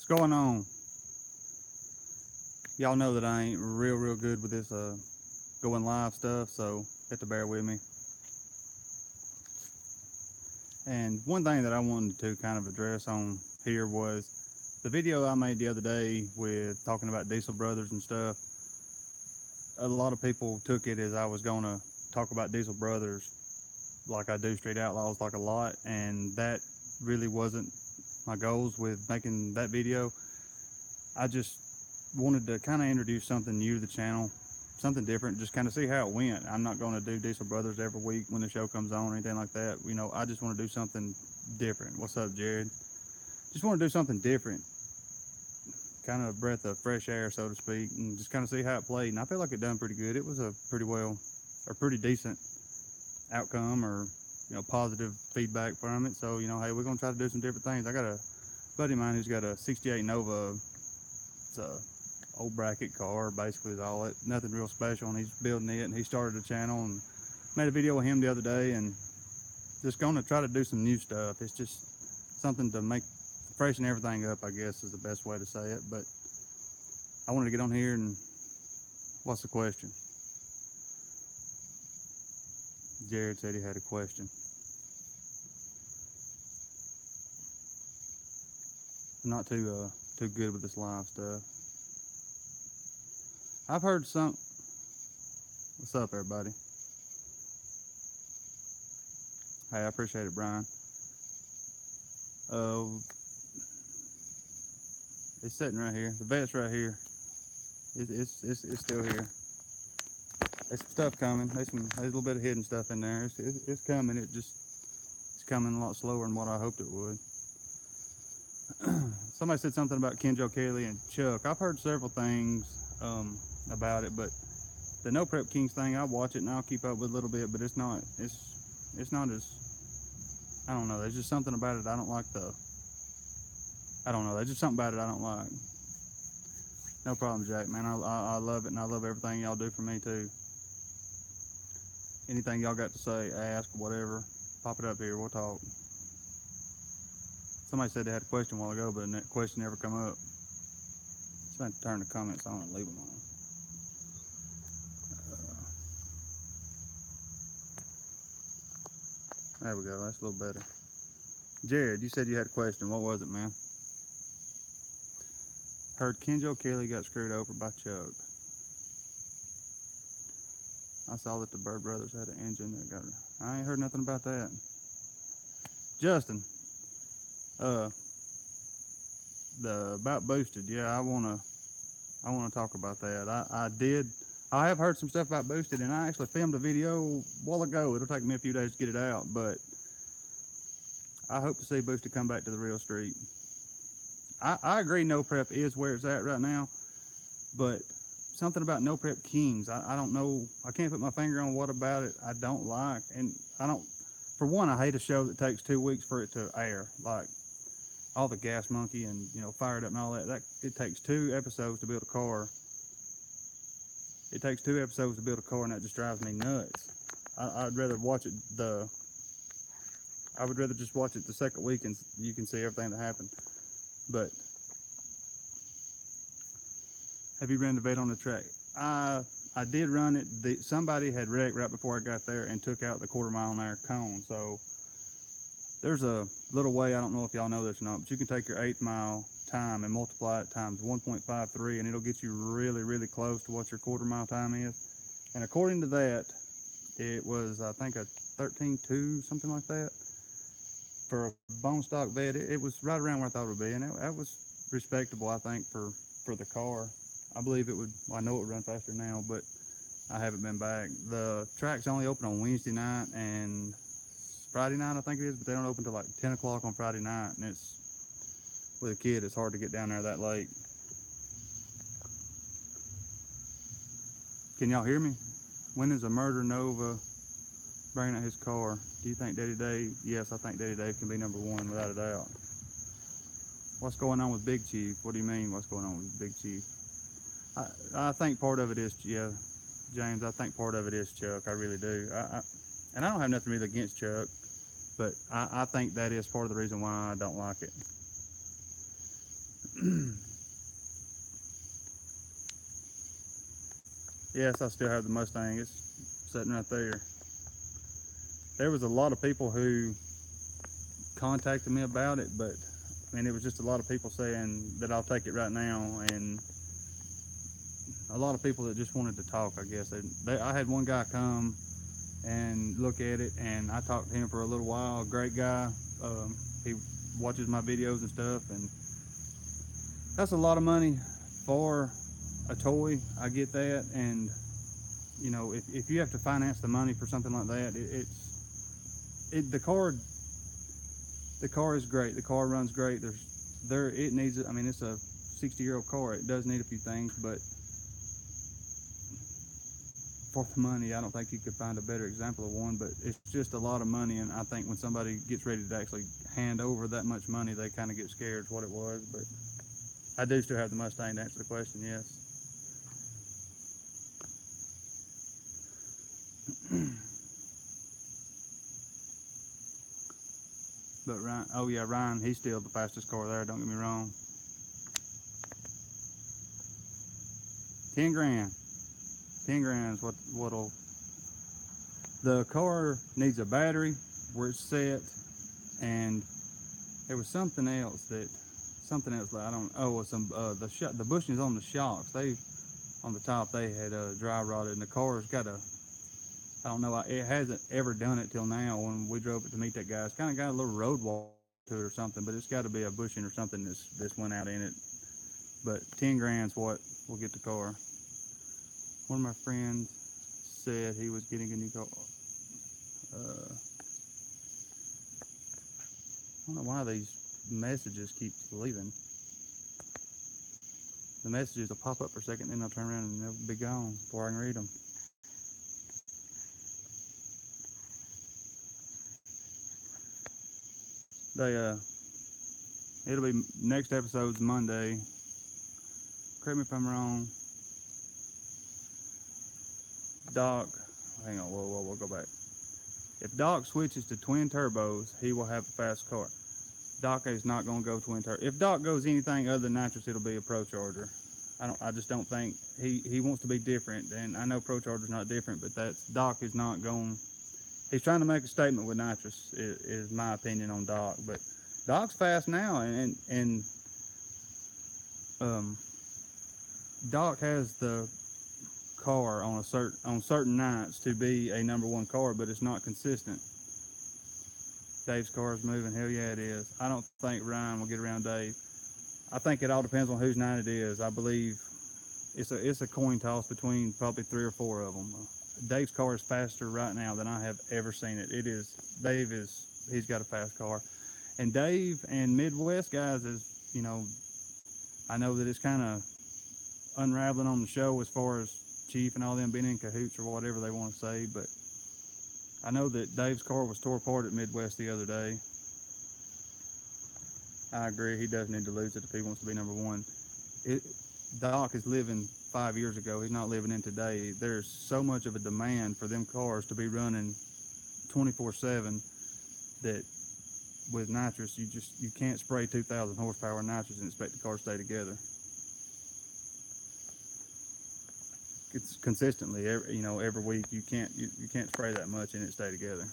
going on? Y'all know that I ain't real good with this going live stuff, so you have to bear with me. And one thing that I wanted to kind of address on here was the video I made the other day with talking about Diesel Brothers and stuff. A lot of people took it as I was going to talk about Diesel Brothers like I do Street Outlaws like a lot, and that really wasn't my goals with making that video. I just wanted to kind of introduce something new to the channel, something different, just kind of see how it went. I'm not going to do Diesel Brothers every week when the show comes on or anything like that. You know, I just want to do something different. What's up, Jared? Just want to do something different, kind of a breath of fresh air, so to speak, and just kind of see how it played. And I feel like it done pretty good. It was a pretty decent outcome, or positive feedback from it. So hey, we're gonna try to do some different things. I got a buddy of mine who's got a '68 Nova. It's a old bracket car, basically is all it. Nothing real special, and he's building it. And he started a channel and made a video with him the other day, and just gonna try to do some new stuff. It's just something to freshen everything up, I guess is the best way to say it. But I wanted to get on here and what's the question? Jared said he had a question. I'm not too good with this live stuff. I've heard some. What's up, everybody? Hey, I appreciate it, Brian. It's sitting right here. The vet's right here. It's still here. There's some stuff coming. There's a little bit of hidden stuff in there. It's coming. It's coming a lot slower than what I hoped it would. Somebody said something about Kenjo Kelly and Chuck. I've heard several things about it, but the No Prep Kings thing, I watch it and I'll keep up with a little bit, but it's not as, I don't know. There's just something about it I don't like. I don't know. There's just something about it I don't like. No problem, Jack, man. I love it, and I love everything y'all do for me too. Anything y'all got to say, ask, whatever, pop it up here. We'll talk. Somebody said they had a question a while ago, but that question never come up. So I have to turn the comments on and leave them on. There we go. That's a little better. Jared, you said you had a question. What was it, man? Heard Kenjo Kelly got screwed over by Chuck. I saw that the Bird Brothers had an engine that got. I ain't heard nothing about that. Justin, about boosted. Yeah, I wanna talk about that. I have heard some stuff about boosted, and I actually filmed a video a while ago. It'll take me a few days to get it out, but I hope to see boosted come back to the real street. I agree No Prep is where it's at right now, but something about No Prep Kings, I don't know. I can't put my finger on what about it I don't like. And for one, I hate a show that takes 2 weeks for it to air. Like all the Gas Monkey and, Fired Up and all that. It takes 2 episodes to build a car. It takes 2 episodes to build a car, and that just drives me nuts. I'd rather watch it I would rather just watch it the second week and you can see everything that happened. But have you ran the vet on the track? I did run it. Somebody had wrecked right before I got there and took out the 1/4 mile an hour cone. So there's a little way, I don't know if y'all know this or not, but you can take your 1/8 mile time and multiply it times 1.53, and it'll get you really close to what your 1/4 mile time is. And according to that, it was, I think, a 13.2, something like that. For a bone stock vet, it was right around where I thought it would be, and that was respectable, I think, for the car. I believe it would. Well, I know it would run faster now, but I haven't been back. The track's only open on Wednesday night and Friday night, I think it is, but they don't open till like 10 o'clock on Friday night, and it's with a kid. It's hard to get down there that late. Can y'all hear me? When is a Murder Nova bringing out his car? Do you think Daddy Dave? Yes, I think Daddy Dave can be number 1 without a doubt. What's going on with Big Chief? What do you mean, what's going on with Big Chief? I think part of it is, yeah, James, I think part of it is Chuck. I really do. And I don't have nothing really against Chuck, but I think that is part of the reason why I don't like it. Yes, I still have the Mustang. It's sitting right there. There was a lot of people who contacted me about it, but it was just a lot of people saying that I'll take it right now, and a lot of people that just wanted to talk. I guess I had one guy come and look at it, and I talked to him for a little while. Great guy. He watches my videos and stuff, and that's a lot of money for a toy. I get that, and if you have to finance the money for something like that, the car is great. The car runs great. It needs. I mean, it's a 60-year-old car. It does need a few things, but for the money, I don't think you could find a better example of one. But it's just a lot of money, and I think when somebody gets ready to actually hand over that much money, they kind of get scared what it was. But I do still have the Mustang to answer the question. Yes. But Ryan, oh yeah, Ryan, he's still the fastest car there. Don't get me wrong. 10 grand. 10 grand is what'll. The car needs a battery where it's set, and there was something else that I don't. Oh, some the bushings on the shocks. On the top they had dry rotted, and the car's got a. I don't know. It hasn't ever done it till now. When we drove it to meet that guy, it's kind of got a little road wall to it or something, but it's got to be a bushing or something that's went out in it. But 10 grand's what will get the car. One of my friends said he was getting a new car. I don't know why these messages keep leaving. The messages will pop up for a second, then they'll turn around and they'll be gone before I can read them. It'll be next episode's Monday. Correct me if I'm wrong. Doc, hang on, we'll go back. If Doc switches to twin turbos, he will have a fast car. Doc is not going to go twin turbo. If Doc goes anything other than nitrous, it'll be a Pro Charger. I just don't think he wants to be different, and I know Pro Charger's not different, but Doc is not going. He's trying to make a statement with nitrous. Is my opinion on Doc, but Doc's fast now, and Doc has the car on certain nights to be a #1 car, but it's not consistent. Dave's car is moving. Hell yeah, it is. I don't think Ryan will get around Dave. I think it all depends on whose night it is. I believe it's a coin toss between probably 3 or 4 of them. Dave's car is faster right now than I have ever seen it. He's got a fast car. And Dave and Midwest guys I know that it's kind of unraveling on the show as far as Chief and all them being in cahoots or whatever they want to say, but I know that Dave's car was tore apart at Midwest the other day. I agree, he does need to lose it if he wants to be #1. Doc is living 5 years ago. He's not living in today. There's so much of a demand for them cars to be running 24/7 that with nitrous, you can't spray 2,000 horsepower nitrous and expect the car to stay together. It's consistently, every week you can't spray that much and it stay together.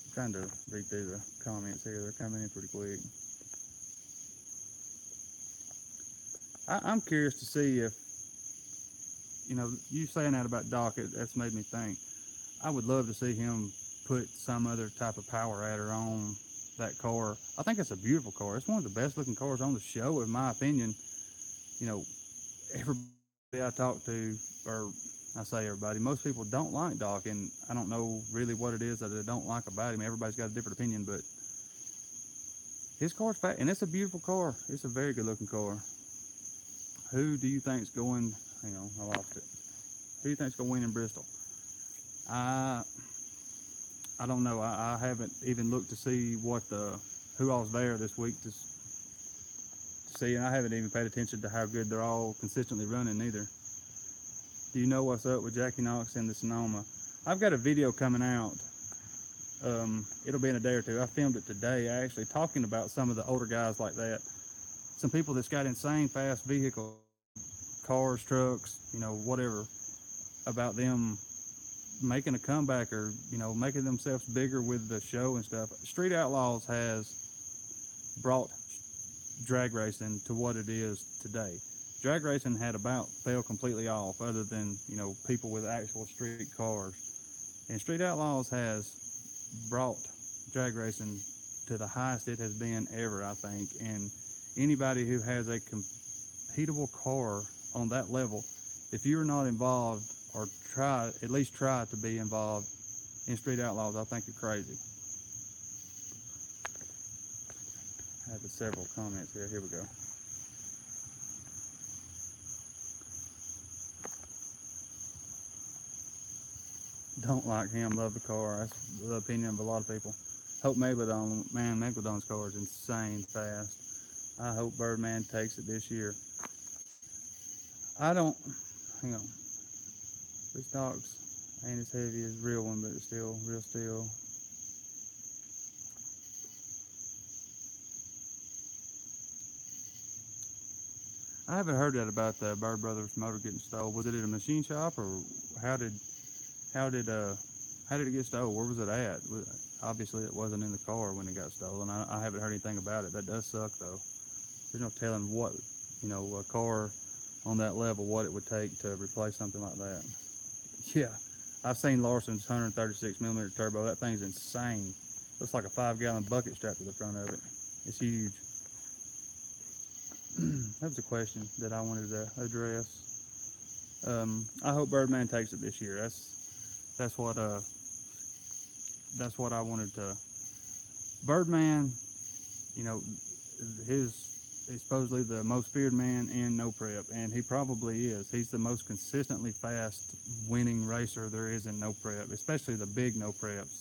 I'm trying to read through the comments here. They're coming in pretty quick. I'm curious to see if, you saying that about Doc, that's made me think. I would love to see him put some other type of power adder on that car. I think it's a beautiful car. It's one of the best looking cars on the show, in my opinion. Everybody I talk to, or I say everybody, most people don't like Doc, and I don't know really what it is that they don't like about him. Everybody's got a different opinion, but his car's fat, and it's a beautiful car. It's a very good looking car. Who do you think's going? Hang on, I lost it. Who do you think's going to win in Bristol? I don't know. I haven't even looked to see who all's there this week to see, and I haven't even paid attention to how good they're all consistently running either. Do you know what's up with Jackie Knox and the Sonoma? I've got a video coming out It'll be in a day or two. I filmed it today, actually, talking about some of the older guys like that. Some people that's got insane fast vehicles, cars, trucks, whatever, about them making a comeback or, making themselves bigger with the show and stuff. Street Outlaws has brought drag racing to what it is today. Drag racing had about fell completely off other than, people with actual street cars. And Street Outlaws has brought drag racing to the highest it has been ever, I think. And anybody who has a competitive car on that level, if you're not involved or at least try to be involved in Street Outlaws, I think you're crazy. I have several comments here. Here we go. Don't like him, love the car. That's the opinion of a lot of people. Hope Megalodon, man, Megalodon's car is insane fast. I hope Birdman takes it this year. I don't, hang on. This dog's ain't as heavy as real one, but it's still real steel. I haven't heard that about the Bird Brothers motor getting stolen. Was it at a machine shop, or how did it get stolen? Where was it at? Obviously, it wasn't in the car when it got stolen. I haven't heard anything about it. That does suck, though. There's no telling what, a car on that level, what it would take to replace something like that. Yeah, I've seen Larson's 136mm turbo. That thing's insane. Looks like a 5-gallon bucket strapped to the front of it. It's huge. That was a question that I wanted to address. I hope Birdman takes it this year. That's what I wanted to. Birdman, he's supposedly the most feared man in no prep, and he probably is. He's the most consistently fast winning racer there is in no prep, especially the big no preps.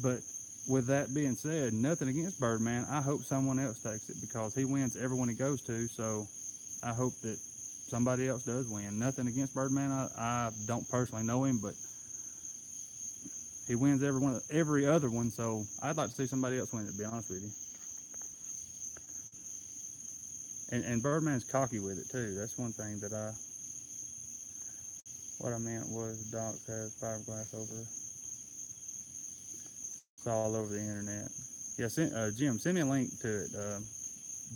But with that being said, nothing against Birdman. I hope someone else takes it because he wins everyone he goes to. So I hope that somebody else does win. Nothing against Birdman. I don't personally know him, but he wins every other one. So I'd like to see somebody else win it, to be honest with you. And Birdman's cocky with it too. That's one thing that what I meant was Docs has fiberglass over. It's all over the internet. Yeah, Jim, send me a link to it.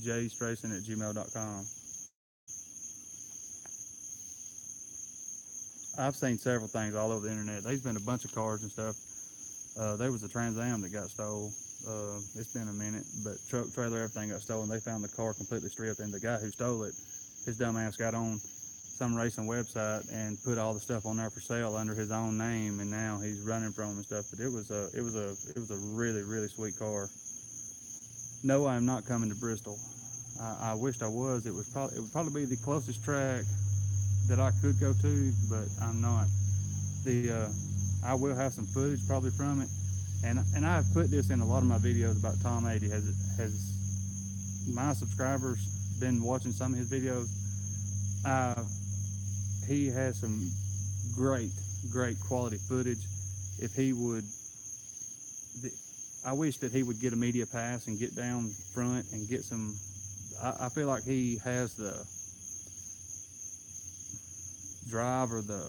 JEASTRACING@gmail.com. I've seen several things all over the internet. There's been a bunch of cars and stuff. There was a Trans Am that got stolen. It's been a minute, but truck, trailer, everything got stolen. They found the car completely stripped, and the guy who stole it, his dumb ass got on some racing website and put all the stuff on there for sale under his own name, and now he's running from and stuff. But it was a really, really sweet car. No, I'm not coming to Bristol. I wished I was. It would probably be the closest track that I could go to, but I'm not. I will have some footage probably from it. And I've put this in a lot of my videos about Tom 80. Has my subscribers been watching some of his videos? He has some great quality footage. If he would, I wish that he would get a media pass and get down front and get some. I feel like he has the drive or the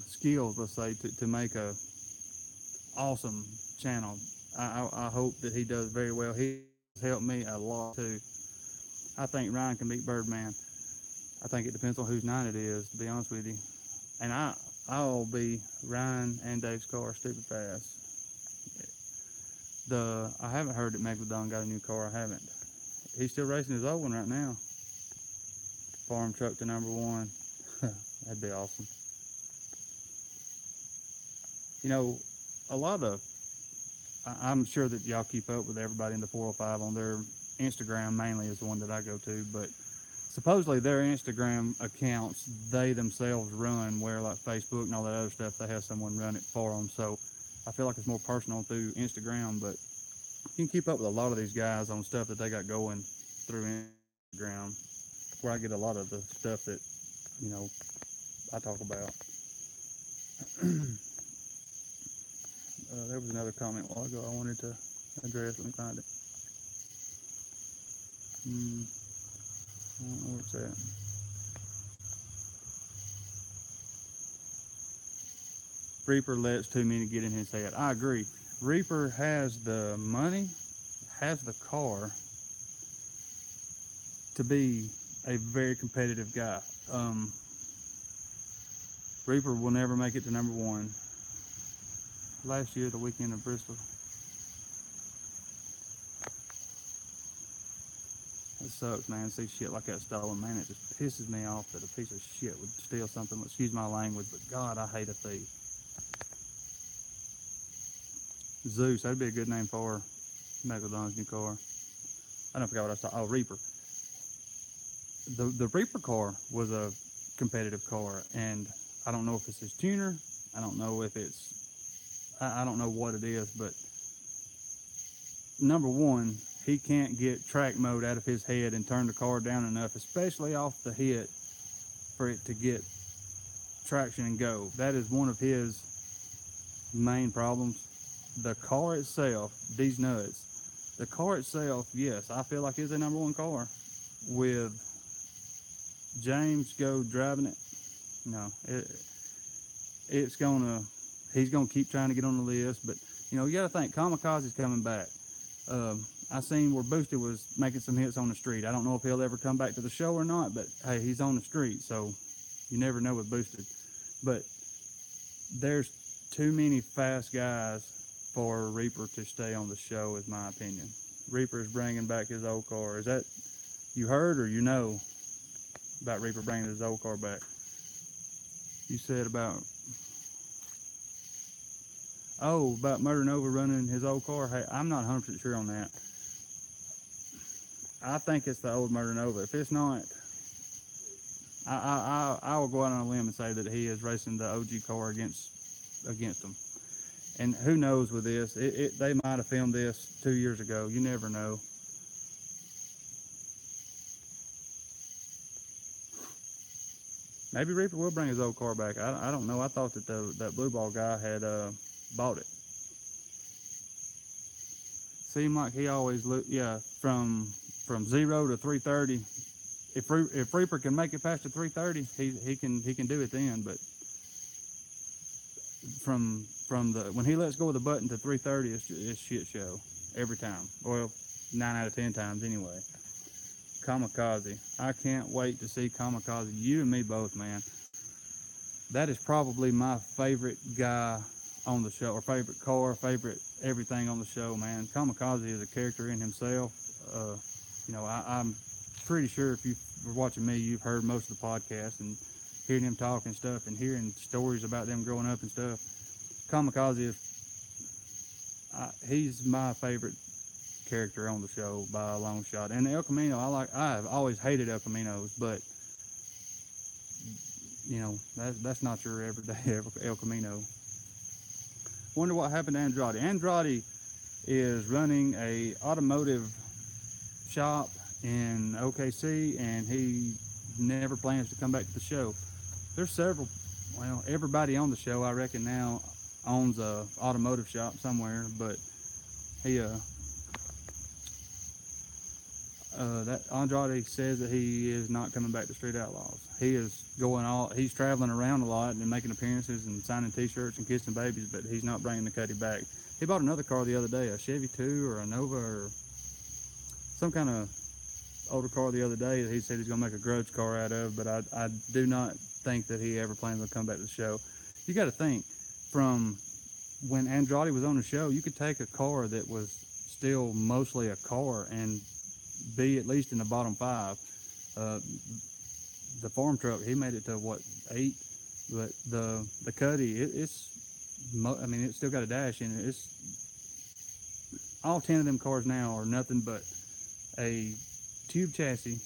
skills, let's say, to make a awesome channel. I hope that he does very well. He's helped me a lot too. I think Ryan can beat Birdman. I think it depends on whose night it is, to be honest with you. And I'll be Ryan and Dave's car stupid fast. I haven't heard that Megalodon got a new car. I haven't. He's still racing his old one right now. Farm truck to #1. That'd be awesome. A lot of, I'm sure that y'all keep up with everybody in the 405 on their Instagram, mainly is the one that I go to, but supposedly their Instagram accounts, they themselves run, where like Facebook and all that other stuff, they have someone run it for them. So I feel like it's more personal through Instagram, but you can keep up with a lot of these guys on stuff that they got going through Instagram, where I get a lot of the stuff that, I talk about. There was another comment a while ago I wanted to address. Let me find it. I don't know where it's at. Reaper lets too many get in his head. I agree. Reaper has the money, has the car to be a very competitive guy. Reaper will never make it to number one. Last year, the weekend of Bristol. It sucks, man, to see shit like that stolen, man. It just pisses me off that a piece of shit would steal something. Excuse my language, but God, I hate a thief. Zeus, that'd be a good name for Megalodon's new car. I don't forget what I was talking. Oh, Reaper. The Reaper car was a competitive car, and I don't know if it's his tuner. I don't know if it's, I don't know what it is, but number one, he can't get track mode out of his head and turn the car down enough, especially off the hit, for it to get traction and go. That is one of his main problems. The car itself, these nuts, the car itself, yes, I feel like it's a number one car. With James go driving it, no, he's gonna keep trying to get on the list. But you know, you gotta think Kamikaze's coming back. I seen where Boosted was making some hits on the street. I don't know if he'll ever come back to the show or not, but hey, he's on the street, so you never know with Boosted. But there's too many fast guys for Reaper to stay on the show, is my opinion. Reaper is bringing back his old car. Is that you heard or you know about Reaper bringing his old car back? You said about Murder Nova running his old car. Hey, I'm not 100% sure on that. I think it's the old Murder Nova. If it's not, I will go out on a limb and say that he is racing the OG car against them. And who knows with this? They might have filmed this 2 years ago. You never know. Maybe Reaper will bring his old car back. I don't know. I thought that that blue ball guy had bought it. Seemed like he always looked, yeah, from 0 to 330. If Reaper can make it past the 330, he can do it then. But from when he lets go of the button to 330, it's shit show every time. Well, 9 out of 10 times anyway. Kamikaze, I can't wait to see Kamikaze. You and me both, man. That is probably my favorite guy on the show, or favorite car, favorite everything on the show, man. Kamikaze is a character in himself. You know, I'm pretty sure if you were watching me, you've heard most of the podcast and hearing him talk and stuff, and hearing stories about them growing up and stuff. Kamikaze is, he's my favorite character on the show by a long shot. And El Camino, I've always hated El Caminos, but you know, that's not your everyday El Camino. Wonder what happened to Andrade. Andrade is running a automotive shop in OKC, and he never plans to come back to the show. There's several, well, everybody on the show I reckon now owns a automotive shop somewhere, but he that Andrade says that he is not coming back to Street Outlaws. He is he's traveling around a lot and making appearances and signing t-shirts and kissing babies, but he's not bringing the Cuddy back. He bought another car the other day, a Chevy 2 or a Nova or some kind of older car the other day that he said he's going to make a grudge car out of, but I do not think that he ever plans to come back to the show. You got to think, from when Andrade was on the show, you could take a car that was still mostly a car and be at least in the bottom 5. The farm truck, he made it to what, 8, but the Cuddy, it's still got a dash in it. It's all 10 of them cars now are nothing but a tube chassis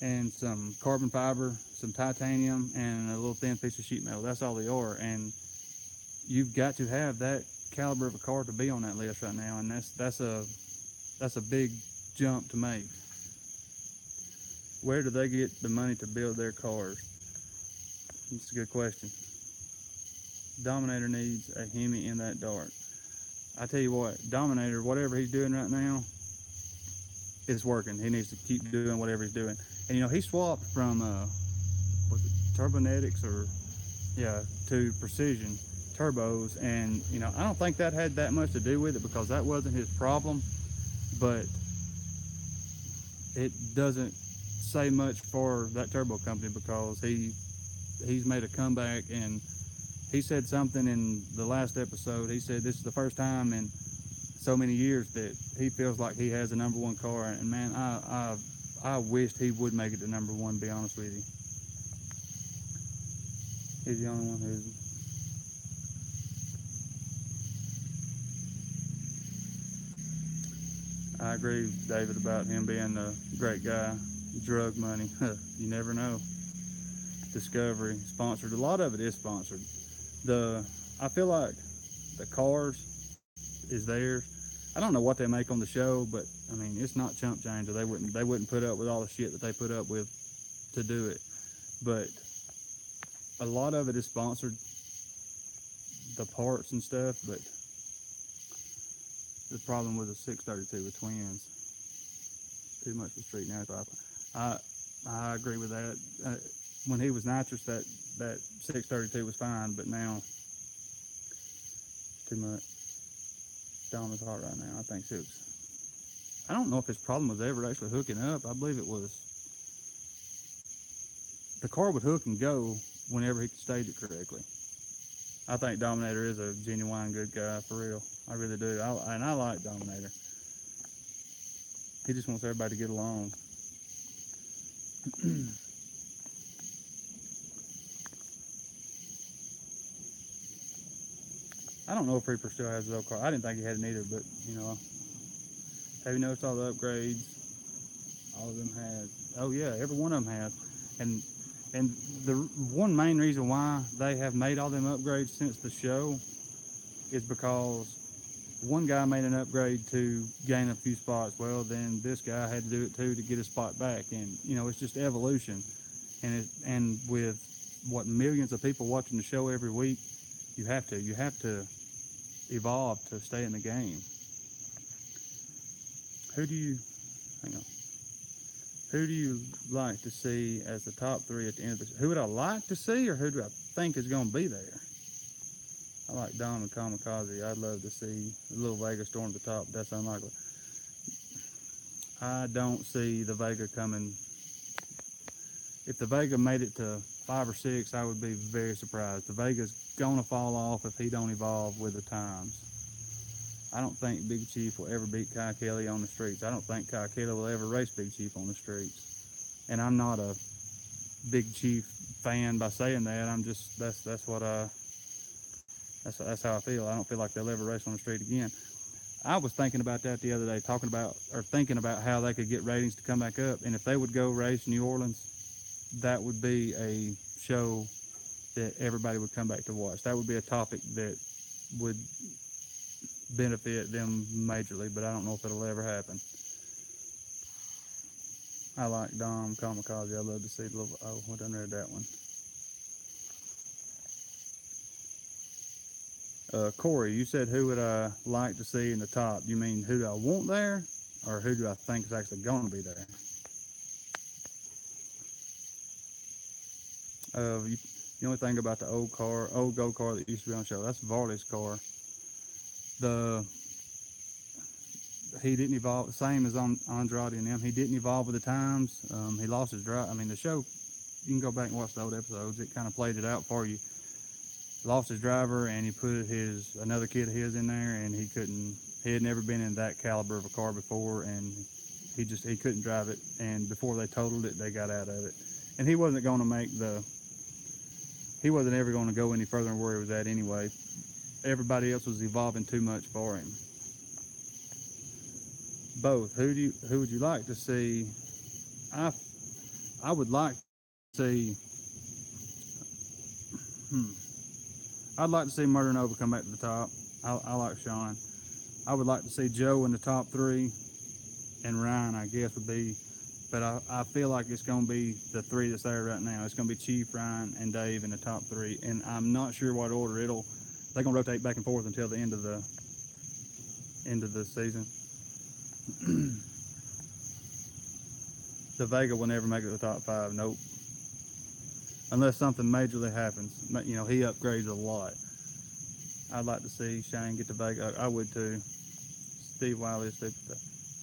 and some carbon fiber, some titanium, and a little thin piece of sheet metal. That's all they are, and you've got to have that caliber of a car to be on that list right now, and that's a big jump to make. Where do they get the money to build their cars? That's a good question. Dominator needs a Hemi in that dart. I tell you what, Dominator, whatever he's doing right now, it's working. He needs to keep doing whatever he's doing. And you know, he swapped from was it Turbonetics or yeah, to Precision turbos, and you know, I don't think that had that much to do with it because that wasn't his problem, but it doesn't say much for that turbo company because he's made a comeback. And he said something in the last episode. He said this is the first time in so many years that he feels like he has a number one car, and man, I wished he would make it to number one, to be honest with you. He's the only one who isn't. I agree, David, about him being a great guy. Drug money, you never know. Discovery, sponsored. A lot of it is sponsored. I feel like the cars is theirs. I don't know what they make on the show, but I mean, it's not chump change. They wouldn't put up with all the shit that they put up with to do it. But a lot of it is sponsored, the parts and stuff. But the problem with a 632 with twins, too much for street now. I agree with that. When he was nitrous, that 632 was fine, but now too much. Down his heart right now. I think it was. I don't know if his problem was ever actually hooking up. I believe it was. The car would hook and go whenever he could stage it correctly. I think Dominator is a genuine good guy, for real. I really do. And I like Dominator. He just wants everybody to get along. I don't know if Reaper still has his old car. I didn't think he had it either, but you know, have you noticed all the upgrades? All of them have. Oh yeah, every one of them has. And the one main reason why they have made all them upgrades since the show is because one guy made an upgrade to gain a few spots. Well, then this guy had to do it too to get a spot back, and you know, it's just evolution. And with what, millions of people watching the show every week, you have to evolve to stay in the game. Who do you like to see as the top three at the end of this? Who would I like to see, or who do I think is going to be there? I like Dom and Kamikaze. I'd love to see the little Vega storm to the top. That's unlikely. I don't see the Vega coming. If the Vega made it to 5 or 6, I would be very surprised. The Vega's gonna fall off if he don't evolve with the times. I don't think Big Chief will ever beat Kai Kelly on the streets. I don't think Kai Kelly will ever race Big Chief on the streets. And I'm not a Big Chief fan by saying that. I'm just that's how I feel. I don't feel like they'll ever race on the street again. I was thinking about that the other day, thinking about how they could get ratings to come back up. And if they would go race New Orleans, that would be a show that everybody would come back to watch. That would be a topic that would benefit them majorly, but I don't know if it'll ever happen. I like Dom Kamikaze. I love to see the little, I done read that one. Corey, you said who would I like to see in the top? You mean who do I want there, or who do I think is actually going to be there? The only thing about the old go car that used to be on the show, that's Varley's car. He didn't evolve, same as on Andrade and them. He didn't evolve with the times. He lost his drive. I mean, the show, you can go back and watch the old episodes. It kind of played it out for you. Lost his driver, and he put another kid of his in there, and he had never been in that caliber of a car before, and he couldn't drive it. And before they totaled it, they got out of it. And he wasn't going to he wasn't ever going to go any further than where he was at anyway. Everybody else was evolving too much for him. Both. Who would you like to see? I would like to see. I'd like to see Murder Nova come back to the top. I like Sean. I would like to see Joe in the top 3, and Ryan, I guess, would be but I feel like it's going to be the three that's there right now. It's going to be Chief, Ryan, and Dave in the top three, and I'm not sure what order they're going to rotate back and forth until the end of the season. The Vega will never make it to the top five. Nope. Unless something majorly happens. You know, he upgrades a lot. I'd like to see Shane get the Vega. I would too. Steve Wiley is stupid.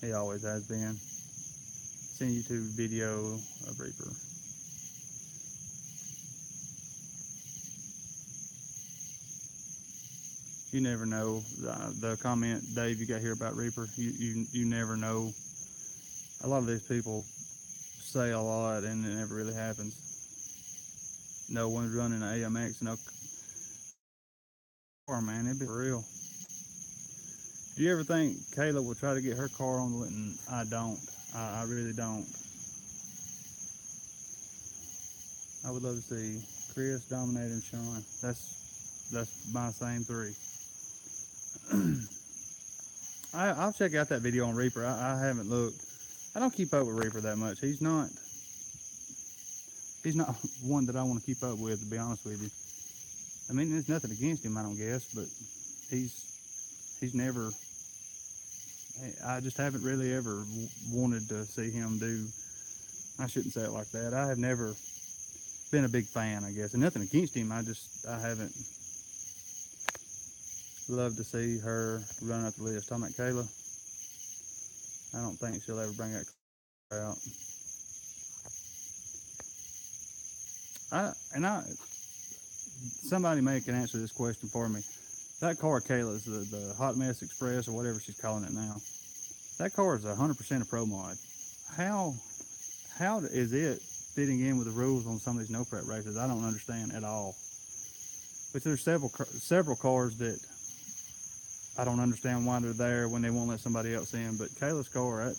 He always has been. Send YouTube video of Reaper. You never know. The comment, Dave, you got here about Reaper. You never know. A lot of these people say a lot and it never really happens. No one's running an AMX. No car, man. It'd be real. Do you ever think Kayla will try to get her car on the list? I don't. I really don't. I would love to see Chris, Dominator, and Sean. That's my same three. I'll check out that video on Reaper. I haven't looked. I don't keep up with Reaper that much. He's not one that I want to keep up with, to be honest with you. I mean, there's nothing against him, I don't guess, but he's never. I just haven't really ever wanted to see him do. I shouldn't say it like that. I have never been a big fan, I guess, and nothing against him. I haven't. Love to see her run up the list. Talking about Kayla, I don't think she'll ever bring that car out. Somebody may can answer this question for me. That car, Kayla's, the Hot Mess Express or whatever she's calling it now. That car is 100% a pro mod. How is it fitting in with the rules on some of these no prep races? I don't understand at all. But there's several cars that I don't understand why they're there when they won't let somebody else in. But Kayla's car,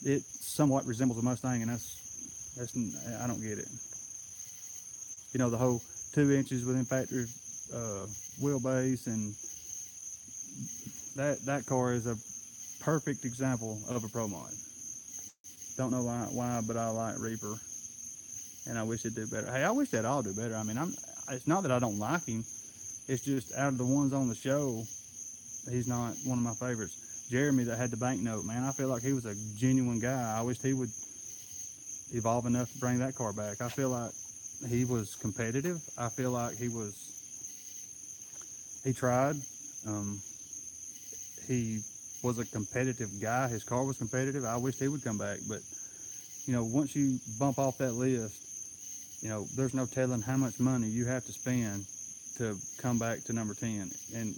it somewhat resembles a Mustang, and that's I don't get it. You know, the whole 2 inches within factory wheelbase, and that car is a perfect example of a pro mod. Don't know why, but I like Reaper, and I wish it'd do better. Hey, I wish they'd all do better. I mean, it's not that I don't like him. It's just out of the ones on the show, he's not one of my favorites. Jeremy that had the banknote, man, I feel like he was a genuine guy. I wished he would evolve enough to bring that car back. I feel like he was competitive. I feel like he tried. He was a competitive guy. His car was competitive. I wished he would come back. But, you know, once you bump off that list, you know, there's no telling how much money you have to spend to come back to number 10. And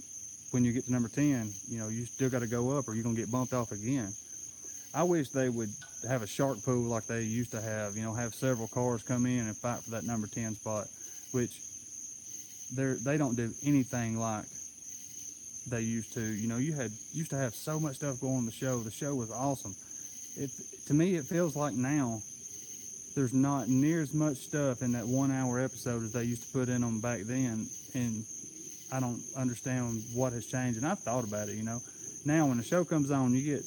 when you get to number 10, you know, you still got to go up or you're going to get bumped off again. I wish they would have a shark pool like they used to have, you know, have several cars come in and fight for that number 10 spot, which they don't do anything like they used to. You know, used to have so much stuff going on the show. The show was awesome. To me, it feels like now there's not near as much stuff in that 1 hour episode as they used to put in them back then. And I don't understand what has changed. And I've thought about it, you know. Now when the show comes on, you get,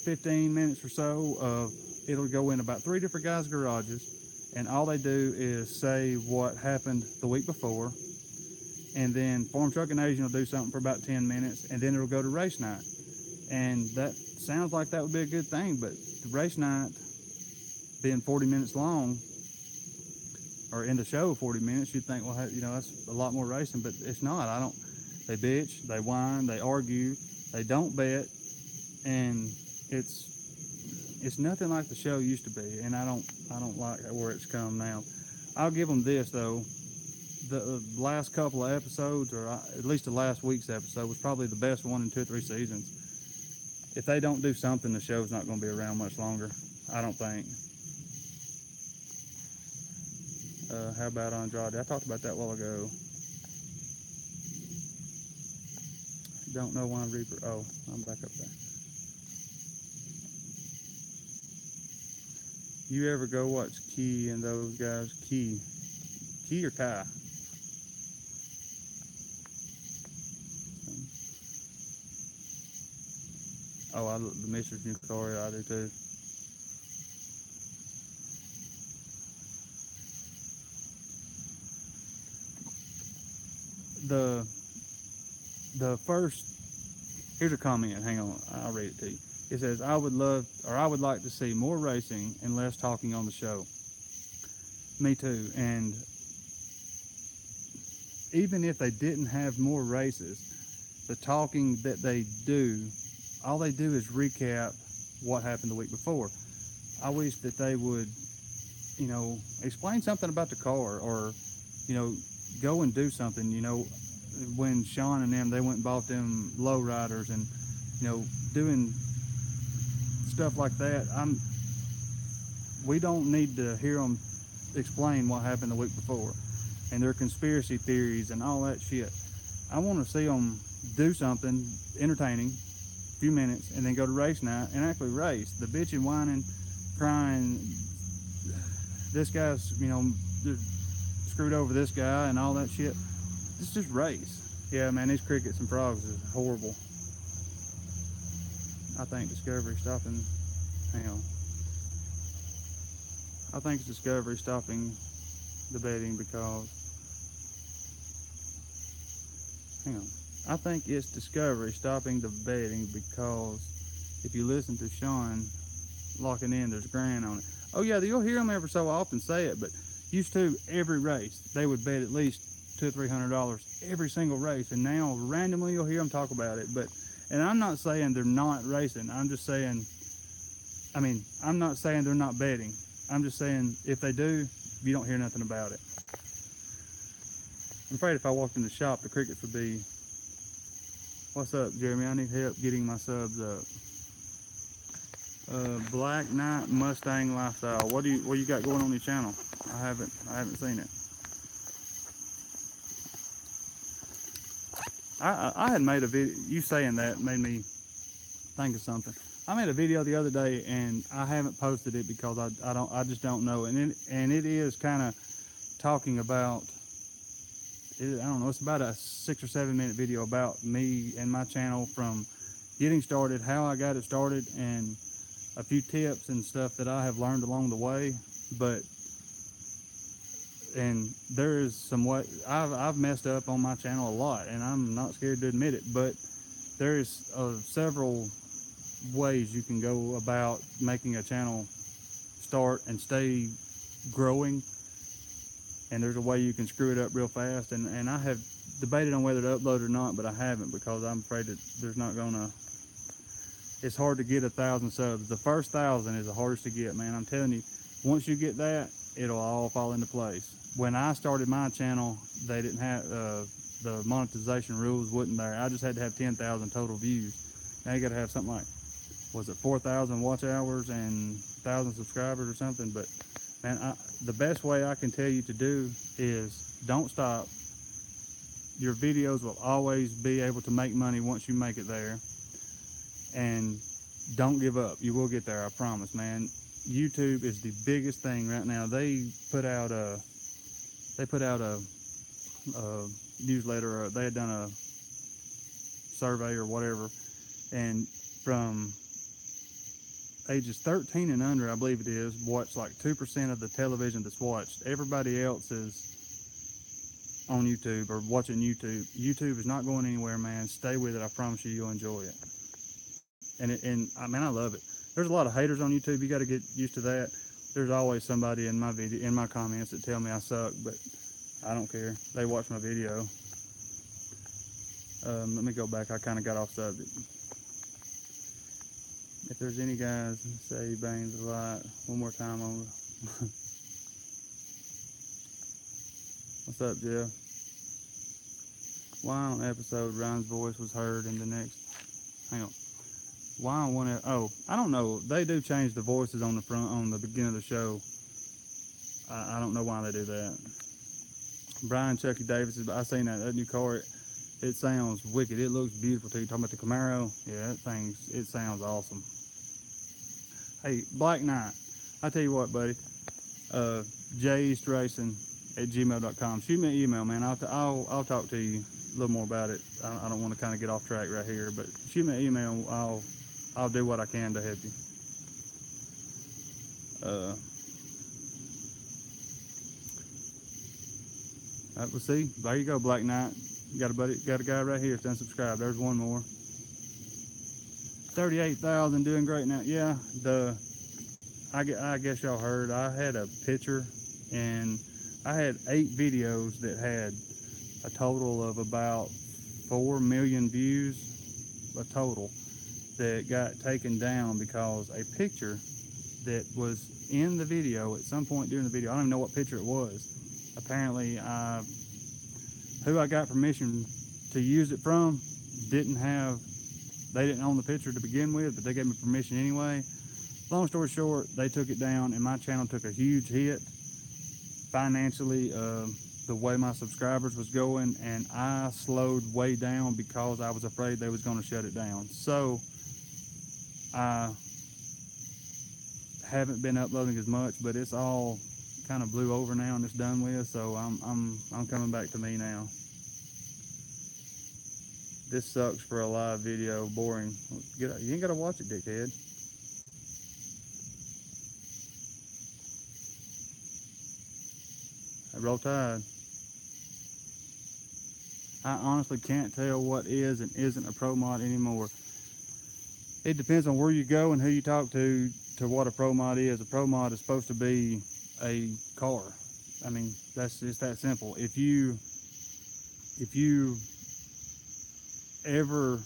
15 minutes or so of, it'll go in about 3 different guys' garages, and all they do is say what happened the week before, and then Farm Trucking Asian will do something for about 10 minutes, and then it'll go to race night. And that sounds like that would be a good thing, but the race night being 40 minutes long, or in the show 40 minutes, you'd think, well, you know, that's a lot more racing, but it's not. They bitch, they whine, they argue, they don't bet, and it's nothing like the show used to be, and I don't like where it's come now. I'll give them this though. The last couple of episodes, or at least the last week's episode, was probably the best one in 2 or 3 seasons. If they don't do something, the show's not going to be around much longer, I don't think. How about Andrade? I talked about that a while ago. Don't know why Reaper. Oh, I'm back up there. You ever go watch Key and those guys? Key or Kai? Oh, the Mister's new car, I do too. The first, here's a comment. Hang on, I'll read it to you. It says, I would like to see more racing and less talking on the show. Me too. And even if they didn't have more races, the talking that they do, all they do is recap what happened the week before. I wish that they would, explain something about the car, or, go and do something. When Sean and them, they went and bought them low riders and, doing stuff like that. We don't need to hear them explain what happened the week before and their conspiracy theories and all that shit. I want to see them do something entertaining, a few minutes, and then go to race night and actually race. The bitching, whining, crying, this guy's, screwed over this guy and all that shit. It's just race. Yeah, man, these crickets and frogs is horrible. I think Discovery stopping, hang on. I think it's Discovery stopping the betting because, hang on. I think it's Discovery stopping the betting because if you listen to Sean locking in, there's a grand on it. Oh yeah, you'll hear them ever so often say it, but used to every race, they would bet at least $200 or $300 every single race, and now randomly you'll hear them talk about it. And I'm not saying they're not racing. I'm just saying, I'm not saying they're not betting. I'm just saying if they do, you don't hear nothing about it. I'm afraid if I walked in the shop, the crickets would be, what's up, Jeremy? I need help getting my subs up. Black Knight Mustang Lifestyle. What you got going on your channel? I haven't seen it. I had made a video. You saying that made me think of something. I made a video the other day and I haven't posted it because I just don't know. And it is kind of talking about, I don't know, it's about a 6 or 7 minute video about me and my channel from getting started, how I got it started, and a few tips and stuff that I have learned along the way. And there is some way I've messed up on my channel a lot, and I'm not scared to admit it, but there is several ways you can go about making a channel start and stay growing, and there's a way you can screw it up real fast, and I have debated on whether to upload or not, but I haven't because I'm afraid that there's not gonna, it's hard to get 1,000 subs. The first 1,000 is the hardest to get, man. I'm telling you, once you get that, it'll all fall into place. When I started my channel, they didn't have the monetization rules wasn't there. I just had to have 10,000 total views. Now you got to have something like, was it 4,000 watch hours and 1,000 subscribers or something? But man, the best way I can tell you to do is don't stop. Your videos will always be able to make money once you make it there, and don't give up. You will get there, I promise, man. YouTube is the biggest thing right now. They put out a newsletter, or they had done a survey or whatever, and from ages 13 and under, I believe it is, watch like 2% of the television that's watched. Everybody else is on YouTube or watching YouTube. YouTube is not going anywhere, man. Stay with it. I promise you, you'll enjoy it. And I mean, I love it. There's a lot of haters on YouTube. You got to get used to that. There's always somebody in my comments that tell me I suck, but I don't care. They watch my video. Let me go back. I kind of got off subject. If there's any guys say Bane's a lot, one more time on the What's up, Jeff? Why on episode Ryan's voice was heard in the next, hang on. Why on one, oh, I don't know. They do change the voices on the front, on the beginning of the show. I don't know why they do that. Brian Chucky Davis, I seen that new car. It sounds wicked. It looks beautiful too. You talking about the Camaro? Yeah, it sounds awesome. Hey, Black Knight, I tell you what, buddy. JEASTRACING@gmail.com. Shoot me an email, man. I'll talk to you a little more about it. I don't want to kind of get off track right here, but shoot me an email. I'll do what I can to help you. Let's see. There you go, Black Knight. You got a guy right here that's unsubscribed. There's one more. 38,000, doing great now. Yeah, I guess y'all heard. I had a picture, and I had 8 videos that had a total of about 4 million views, a total, that got taken down because a picture that was in the video at some point during the video, I don't even know what picture it was. Apparently, who I got permission to use it from they didn't own the picture to begin with, but they gave me permission anyway. Long story short, they took it down, and my channel took a huge hit financially, the way my subscribers was going, and I slowed way down because I was afraid they was going to shut it down. So I haven't been uploading as much, but it's all kind of blew over now and it's done with, so I'm coming back to me now. This sucks for a live video, boring. You ain't gotta watch it, dickhead. Roll Tide. I honestly can't tell what is and isn't a pro mod anymore. It depends on where you go and who you talk to what a pro mod is. A pro mod is supposed to be a car. I mean, that's just that simple. If you ever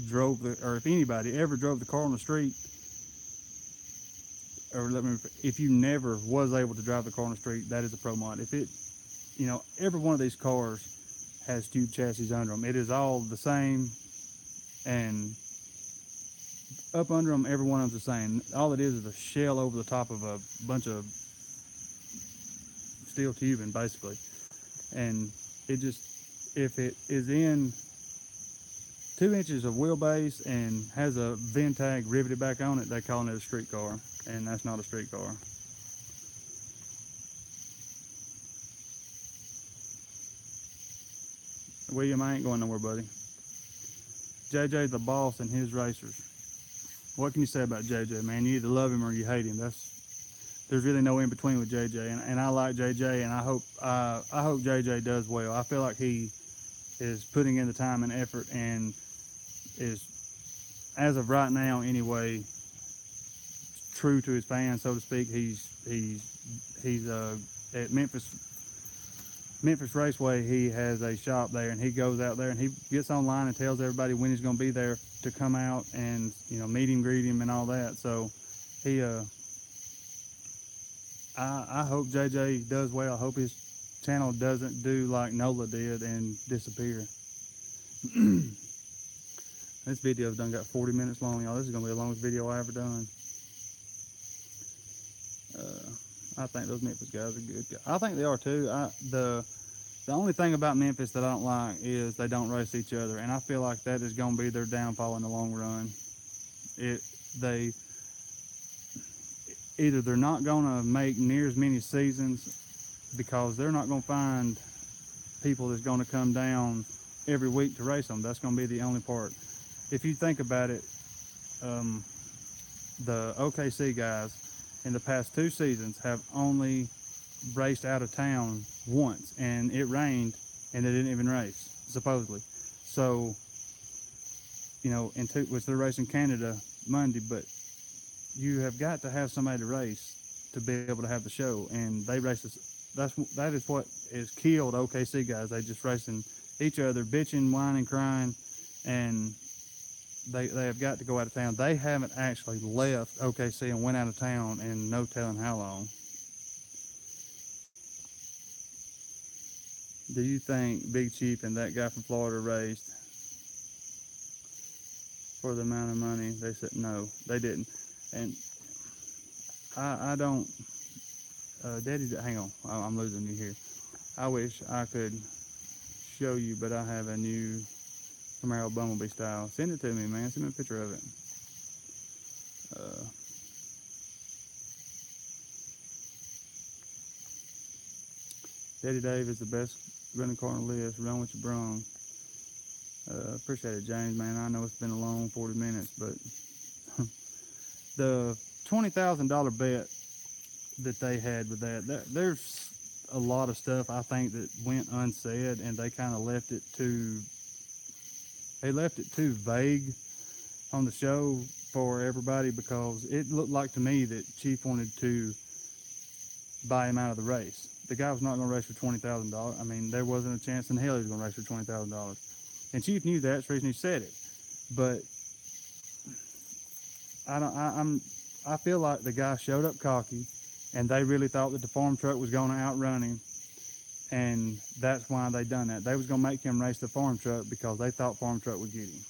drove if anybody ever drove the car on the street, if you never was able to drive the car on the street, that is a pro mod. If it, every one of these cars has tube chassis under them. It is all the same, and up under them, every one of them's the same. All it is a shell over the top of a bunch of steel tubing, basically. And it just, if it is in 2 inches of wheelbase and has a VIN tag riveted back on it, they're calling it a street car, and that's not a street car. William, I ain't going nowhere, buddy. JJ the boss and his racers. What can you say about JJ, man? You either love him or you hate him. There's really no in between with JJ, and I like JJ, and I hope JJ does well. I feel like he is putting in the time and effort, and is, as of right now anyway, true to his fans, so to speak. He's at Memphis Raceway. He has a shop there, and he goes out there and he gets online and tells everybody when he's going to be there to come out and meet him, greet him, and all that. So he I hope JJ does well. I hope his channel doesn't do like Nola did and disappear. This video's done got 40 minutes long, y'all. This is gonna be the longest video I ever done. I think those Memphis guys are good guys. I think they are too. The only thing about Memphis that I don't like is they don't race each other, and I feel like that is gonna be their downfall in the long run. Either they're not gonna make near as many seasons because they're not gonna find people that's gonna come down every week to race them. That's gonna be the only part. If you think about it, the OKC guys in the past 2 seasons have only raced out of town once, and it rained and they didn't even race, supposedly. So, which they're racing Canada Monday, but you have got to have somebody to race to be able to have the show, and they race this. That is what has killed OKC guys. They just racing each other, bitching, whining, crying, and they have got to go out of town. They haven't actually left OKC and went out of town in no telling how long. Do you think Big Chief and that guy from Florida raced for the amount of money? They said no, they didn't. And I don't, Daddy, hang on, I'm losing you here. I wish I could show you, but I have a new Camaro Bumblebee style. Send it to me, man. Send me a picture of it. Daddy Dave is the best running car on the list. Run what you brung. Appreciate it, James, man. I know it's been a long 40 minutes, but The $20,000 bet that they had with that, there's a lot of stuff I think that went unsaid, and they kind of left it too vague on the show for everybody, because it looked like to me that Chief wanted to buy him out of the race. The guy was not going to race for $20,000. I mean, there wasn't a chance in hell he was going to race for $20,000. And Chief knew that. That's the reason he said it. But I feel like the guy showed up cocky, and they really thought that the farm truck was going to outrun him, and that's why they done that. They was going to make him race the farm truck because they thought farm truck would get him.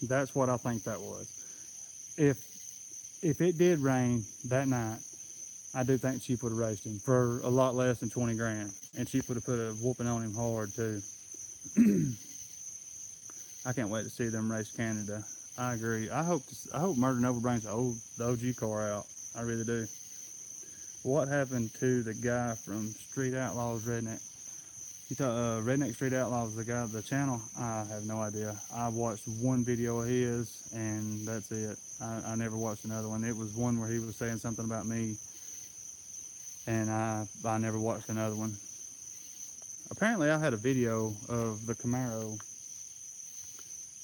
That's what I think that was. If it did rain that night, I do think Chief would have raced him for a lot less than 20 grand, and Chief would have put a whooping on him hard too. I can't wait to see them race Canada. I agree. I hope Murder Nova brings the OG car out. I really do. What happened to the guy from Street Outlaws Redneck? You thought Redneck Street Outlaws, the guy of the channel? I have no idea. I watched one video of his, and that's it. I never watched another one. It was one where he was saying something about me, and I never watched another one. Apparently I had a video of the Camaro,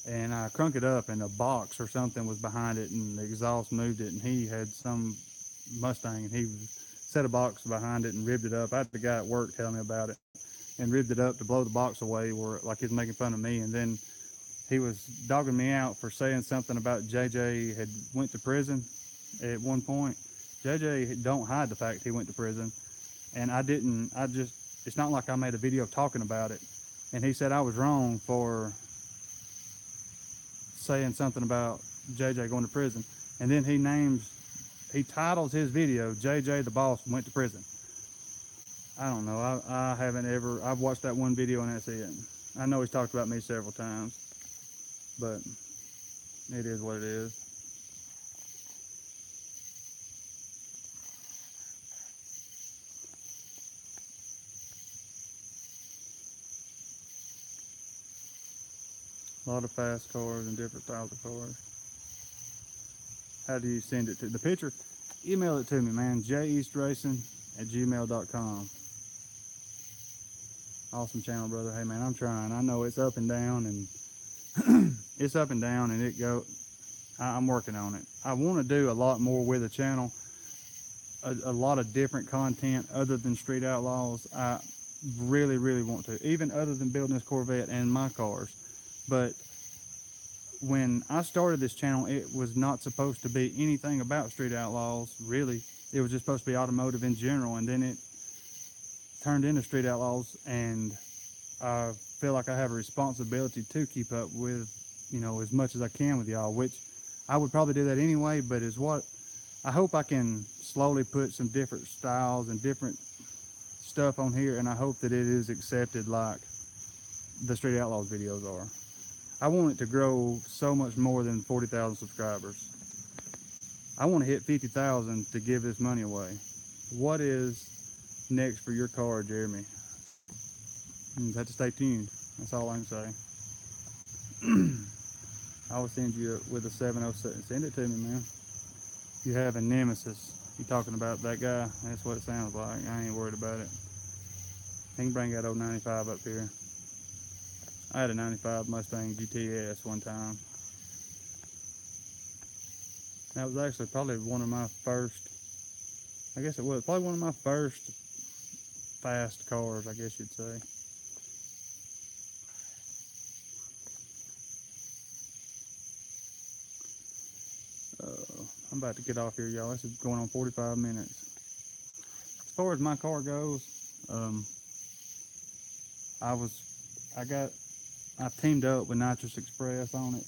and I crunk it up, and a box or something was behind it, and the exhaust moved it, and he had some Mustang, and he set a box behind it and ribbed it up. I had the guy at work tell me about it, and ribbed it up to blow the box away, where like he was making fun of me. And then he was dogging me out for saying something about JJ had went to prison at one point. JJ don't hide the fact he went to prison, and it's not like I made a video talking about it. And he said I was wrong for saying something about JJ going to prison. And then he titles his video, JJ the Boss went to prison. I don't know. I've watched that one video and that's it. I know he's talked about me several times, but it is what it is. A lot of fast cars and different styles of cars. How do you send it to the picture? Email it to me, man. JEASTRACING@gmail.com. Awesome channel, brother. Hey, man, I'm trying. I know it's up and down, and it's up and down, and I'm working on it. I want to do a lot more with the channel. A lot of different content other than Street Outlaws. I really, really want to. Even other than building this Corvette and my cars. But when I started this channel, it was not supposed to be anything about Street Outlaws, really. It was just supposed to be automotive in general, and then it turned into Street Outlaws, and I feel like I have a responsibility to keep up with, as much as I can with y'all, which I would probably do that anyway, but is what I hope I can slowly put some different styles and different stuff on here, and I hope that it is accepted like the Street Outlaws videos are. I want it to grow so much more than 40,000 subscribers. I want to hit 50,000 to give this money away. What is next for your car, Jeremy? You have to stay tuned. That's all I can say. I will send you with a 707. Send it to me, man. You have a nemesis. You talking about that guy? That's what it sounds like. I ain't worried about it. I can bring that old 95 up here. I had a 95 Mustang GTS one time. That was actually probably one of my first, I guess it was, probably one of my first fast cars, I guess you'd say. I'm about to get off here, y'all. This is going on 45 minutes. As far as my car goes, I teamed up with Nitrous Express on it.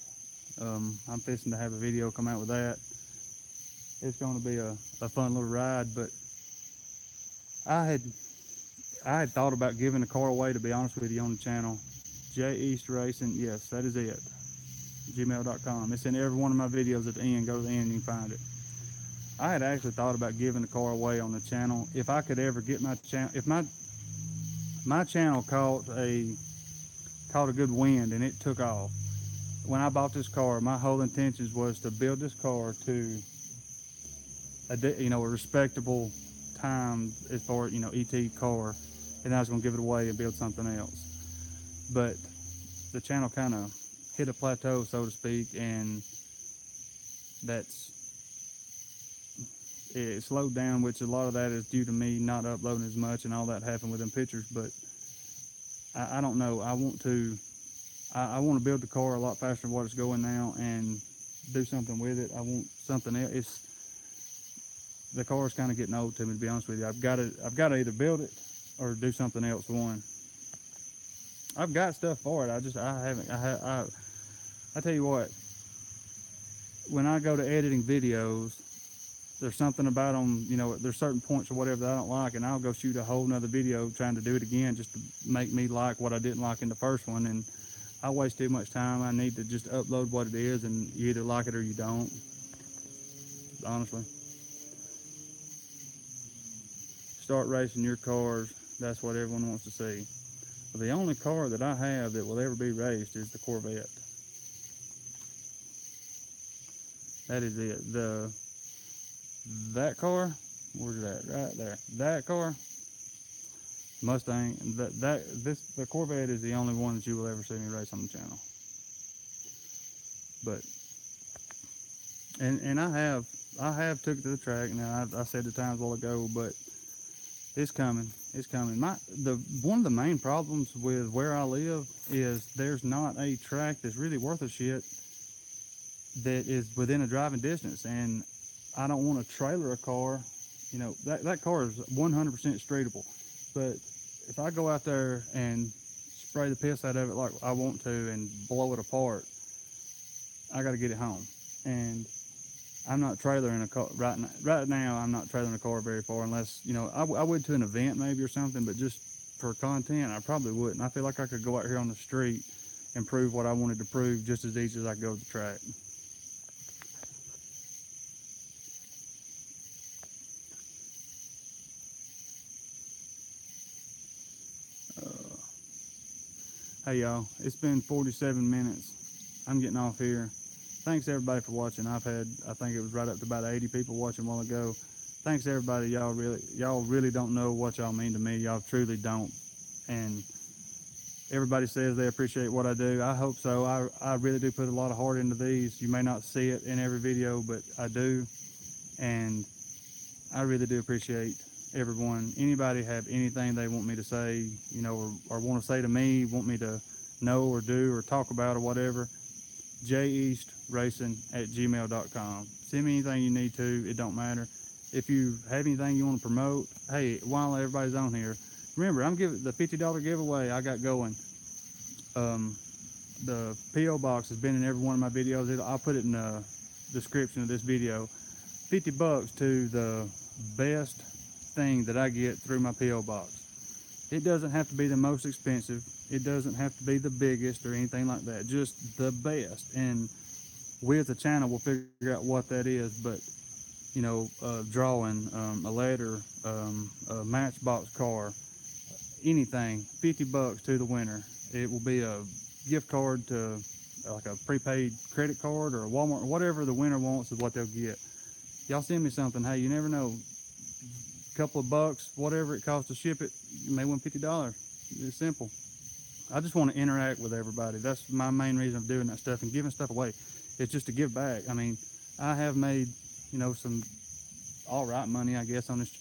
I'm fixing to have a video come out with that. It's going to be a fun little ride, but I had thought about giving the car away, to be honest with you, on the channel. JEASTRACING, yes, that is it. gmail.com. It's in every one of my videos at the end. Go to the end and you can find it. I had actually thought about giving the car away on the channel. If I could ever get my channel, if my channel caught a good wind and it took off, when I bought this car, my whole intentions was to build this car to a respectable time as far as, ET car, and I was going to give it away and build something else. But the channel kind of hit a plateau, so to speak, and it slowed down, which a lot of that is due to me not uploading as much, and all that happened with them pictures. But I don't know. I want to build the car a lot faster than what it's going now and do something with it. I want something else. The car's kind of getting old to me, to be honest with you. I've got to either build it or do something else. I've got stuff for it. I tell you what, when I go to editing videos, there's something about them, there's certain points or whatever that I don't like, and I'll go shoot a whole nother video trying to do it again just to make me like what I didn't like in the first one, and I waste too much time. I need to just upload what it is, and you either like it or you don't, honestly. Start racing your cars. That's what everyone wants to see. But the only car that I have that will ever be raced is the Corvette. That is it. That car, where's that? Right there. That car, Mustang. The Corvette is the only one that you will ever see me race on the channel. But and I have took it to the track. Now I said the times a while ago, but it's coming. It's coming. One of the main problems with where I live is there's not a track that's really worth a shit that is within a driving distance, and I don't want to trailer a car. That car is 100% streetable, but if I go out there and spray the piss out of it like I want to and blow it apart, I got to get it home. And I'm not trailering a car right now. I'm not trailering a car very far, unless I would to an event maybe or something, but just for content I probably wouldn't. I feel like I could go out here on the street and prove what I wanted to prove just as easy as I go to the track. Hey y'all, it's been 47 minutes. I'm getting off here. Thanks everybody for watching. I think it was right up to about 80 people watching a while ago. Thanks everybody. Y'all really don't know what y'all mean to me. Y'all truly don't. And everybody says they appreciate what I do. I hope so. I really do put a lot of heart into these. You may not see it in every video, but I do. And I really do appreciate everyone. Anybody have anything they want me to say, or want to say to me, want me to know or do or talk about or whatever, JEASTRACING@gmail.com. Send me anything you need to. It don't matter. If you have anything you want to promote, hey, while everybody's on here, remember, I'm giving the $50 giveaway I got going. The P.O. box has been in every one of my videos. I'll put it in the description of this video. $50 to the best thing that I get through my P.O. box. It doesn't have to be the most expensive. It doesn't have to be the biggest or anything like that. Just the best. And we as a channel will figure out what that is. But drawing, a letter, a Matchbox car, anything, $50 to the winner. It will be a gift card to like a prepaid credit card or a Walmart, whatever the winner wants is what they'll get. Y'all send me something. Hey, you never know. Couple of bucks, whatever it costs to ship it, you may win $50. It's simple. I just want to interact with everybody. That's my main reason of doing that stuff and giving stuff away. It's just to give back. I mean, I have made, some all right money, I guess, on this